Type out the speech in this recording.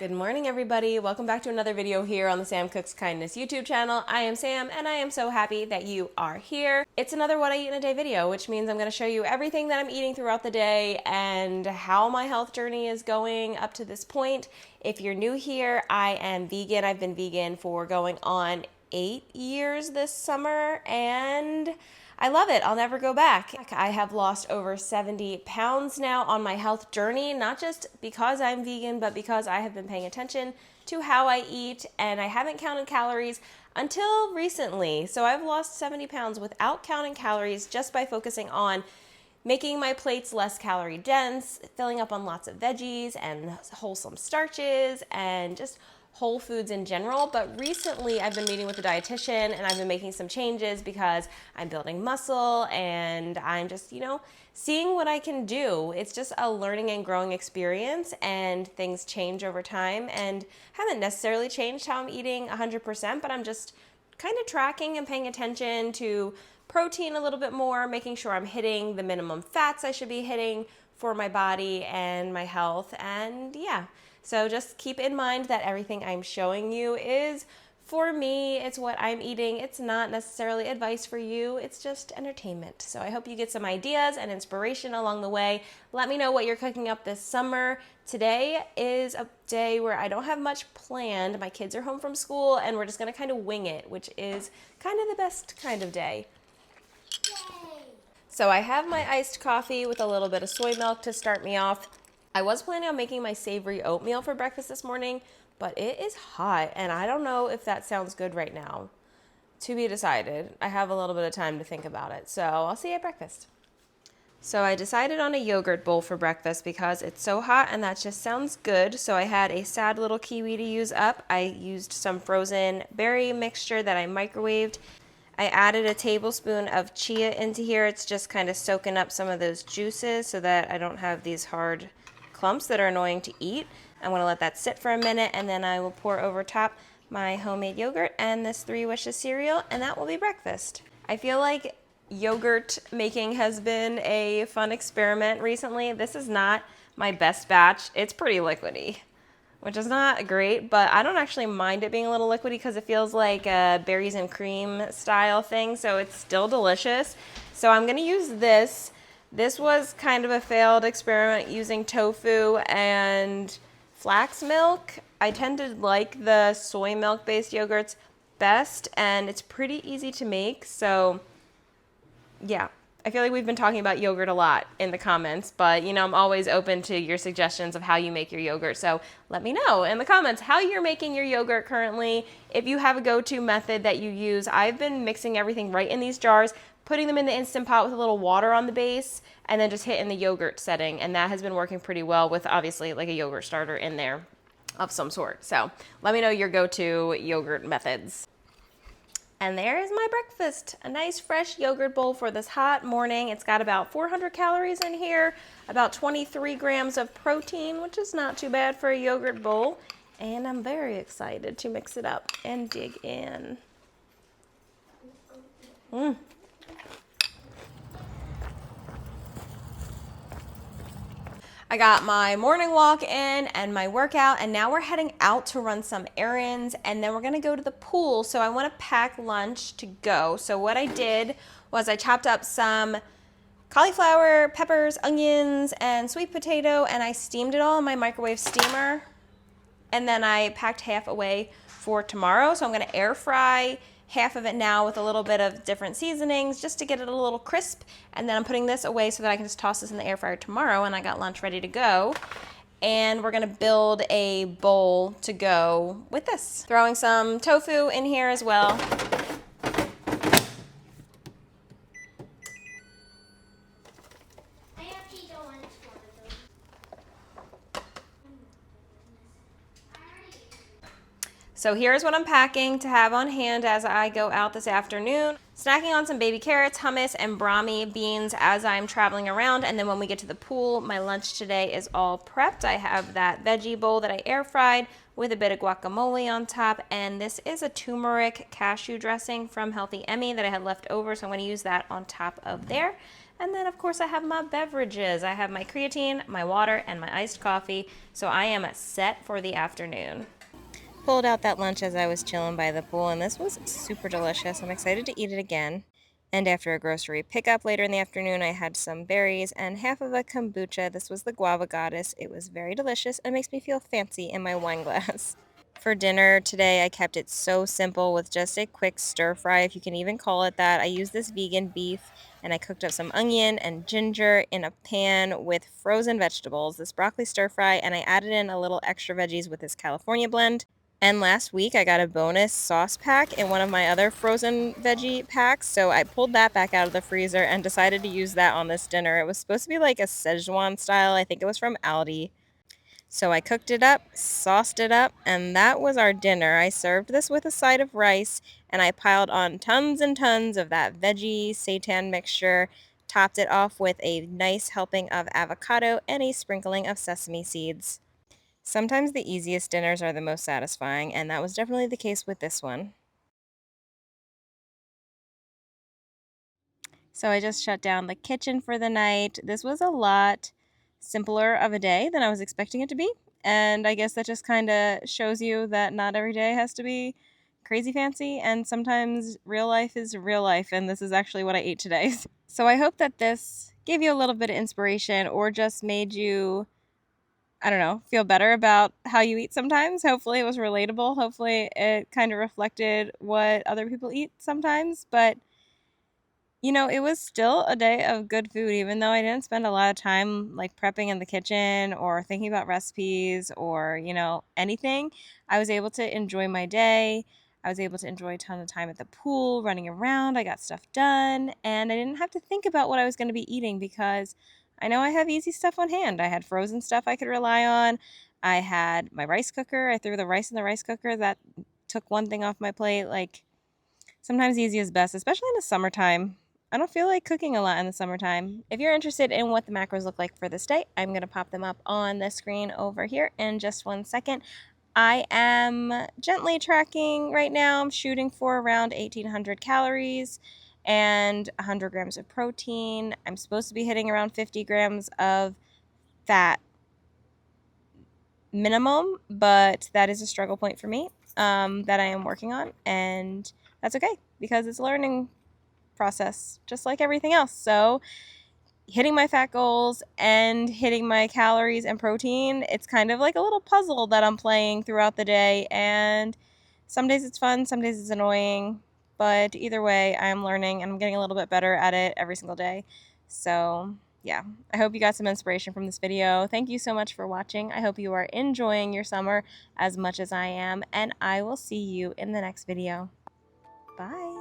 Good morning, everybody. Welcome back to another video here on the Sam Cooks Kindness YouTube channel. I am Sam, and I am so happy that you are here. It's another What I Eat in a Day video, which means I'm going to show you everything that I'm eating throughout the day and how my health journey is going up to this point. If you're new here, I am vegan. I've been vegan for going on 8 years this summer, and I love it. I'll never go back. I have lost over 70 pounds now on my health journey, not just because I'm vegan, but because I have been paying attention to how I eat, and I haven't counted calories until recently. So I've lost 70 pounds without counting calories just by focusing on making my plates less calorie dense, filling up on lots of veggies and wholesome starches and just whole foods in general. But recently I've been meeting with a dietitian and I've been making some changes because I'm building muscle and I'm just, seeing what I can do. It's just a learning and growing experience, and things change over time, and haven't necessarily changed how I'm eating 100%, but I'm just kind of tracking and paying attention to protein a little bit more, making sure I'm hitting the minimum fats I should be hitting for my body and my health. And yeah, so just keep in mind that everything I'm showing you is for me. It's what I'm eating. It's not necessarily advice for you. It's just entertainment. So I hope you get some ideas and inspiration along the way. Let me know what you're cooking up this summer. Today is a day where I don't have much planned. My kids are home from school and we're just going to kind of wing it, which is kind of the best kind of day. So I have my iced coffee with a little bit of soy milk to start me off. I was planning on making my savory oatmeal for breakfast this morning, but it is hot and I don't know if that sounds good right now. To be decided. I have a little bit of time to think about it, so I'll see you at breakfast. So I decided on a yogurt bowl for breakfast because it's so hot and that just sounds good. So I had a sad little kiwi to use up. I used some frozen berry mixture that I microwaved. I added a tablespoon of chia into here. It's just kind of soaking up some of those juices so that I don't have these hard clumps that are annoying to eat. I'm going to let that sit for a minute, and then I will pour over top my homemade yogurt and this 3 Wishes cereal, and that will be breakfast. I feel like yogurt making has been a fun experiment recently. This is not my best batch. It's pretty liquidy, which is not great, but I don't actually mind it being a little liquidy because it feels like a berries and cream style thing, so it's still delicious. So I'm going to use this. This was kind of a failed experiment using tofu and flax milk. I tend to like the soy milk based yogurts best, and it's pretty easy to make. So yeah, I feel like we've been talking about yogurt a lot in the comments, but I'm always open to your suggestions of how you make your yogurt. So let me know in the comments how you're making your yogurt currently. If you have a go-to method that you use. I've been mixing everything right in these jars, putting them in the Instant Pot with a little water on the base, and then just hitting the yogurt setting. And that has been working pretty well with obviously like a yogurt starter in there of some sort. So let me know your go-to yogurt methods. And there is my breakfast, a nice fresh yogurt bowl for this hot morning. It's got about 400 calories in here, about 23 grams of protein, which is not too bad for a yogurt bowl. And I'm very excited to mix it up and dig in. I got my morning walk in and my workout, and now we're heading out to run some errands, and then we're gonna go to the pool. So I wanna pack lunch to go. So what I did was I chopped up some cauliflower, peppers, onions, and sweet potato, and I steamed it all in my microwave steamer. And then I packed half away for tomorrow. So I'm gonna air fry half of it now with a little bit of different seasonings just to get it a little crisp. And then I'm putting this away so that I can just toss this in the air fryer tomorrow, and I got lunch ready to go. And we're gonna build a bowl to go with this. Throwing some tofu in here as well. So here's what I'm packing to have on hand as I go out this afternoon. Snacking on some baby carrots, hummus, and brahmi beans as I'm traveling around. And then when we get to the pool, my lunch today is all prepped. I have that veggie bowl that I air fried with a bit of guacamole on top. And this is a turmeric cashew dressing from Healthy Emmy that I had left over. So I'm going to use that on top of there. And then, of course, I have my beverages. I have my creatine, my water, and my iced coffee. So I am set for the afternoon. Pulled out that lunch as I was chilling by the pool, and this was super delicious. I'm excited to eat it again. And after a grocery pickup later in the afternoon, I had some berries and half of a kombucha. This was the guava goddess. It was very delicious and makes me feel fancy in my wine glass. For dinner today, I kept it so simple with just a quick stir fry, if you can even call it that. I used this vegan beef and I cooked up some onion and ginger in a pan with frozen vegetables, this broccoli stir fry, and I added in a little extra veggies with this California blend. And last week I got a bonus sauce pack in one of my other frozen veggie packs, so I pulled that back out of the freezer and decided to use that on this dinner. It was supposed to be like a Szechuan style. I think it was from Aldi. So I cooked it up, sauced it up, and that was our dinner. I served this with a side of rice, and I piled on tons and tons of that veggie seitan mixture, topped it off with a nice helping of avocado and a sprinkling of sesame seeds. Sometimes the easiest dinners are the most satisfying, and that was definitely the case with this one. So I just shut down the kitchen for the night. This was a lot simpler of a day than I was expecting it to be. And I guess that just kind of shows you that not every day has to be crazy fancy, and sometimes real life is real life, and this is actually what I ate today. So I hope that this gave you a little bit of inspiration or just made you, I don't know, feel better about how you eat sometimes. Hopefully it was relatable. Hopefully it kind of reflected what other people eat sometimes. But it was still a day of good food, even though I didn't spend a lot of time like prepping in the kitchen or thinking about recipes or, anything. I was able to enjoy my day. I was able to enjoy a ton of time at the pool, running around. I got stuff done, and I didn't have to think about what I was going to be eating because I know I have easy stuff on hand. I had frozen stuff I could rely on. I had my rice cooker. I threw the rice in the rice cooker. That took one thing off my plate. Like, sometimes easy is best, especially in the summertime. I don't feel like cooking a lot in the summertime. If you're interested in what the macros look like for this day, I'm going to pop them up on the screen over here in just 1 second. I am gently tracking right now. I'm shooting for around 1,800 calories and 100 grams of protein. I'm supposed to be hitting around 50 grams of fat minimum, but that is a struggle point for me that I am working on, and that's okay because it's a learning process just like everything else. So hitting my fat goals and hitting my calories and protein, it's kind of like a little puzzle that I'm playing throughout the day, and some days it's fun, some days it's annoying, but either way I'm learning and I'm getting a little bit better at it every single day. So yeah, I hope you got some inspiration from this video. Thank you so much for watching. I hope you are enjoying your summer as much as I am, and I will see you in the next video. Bye.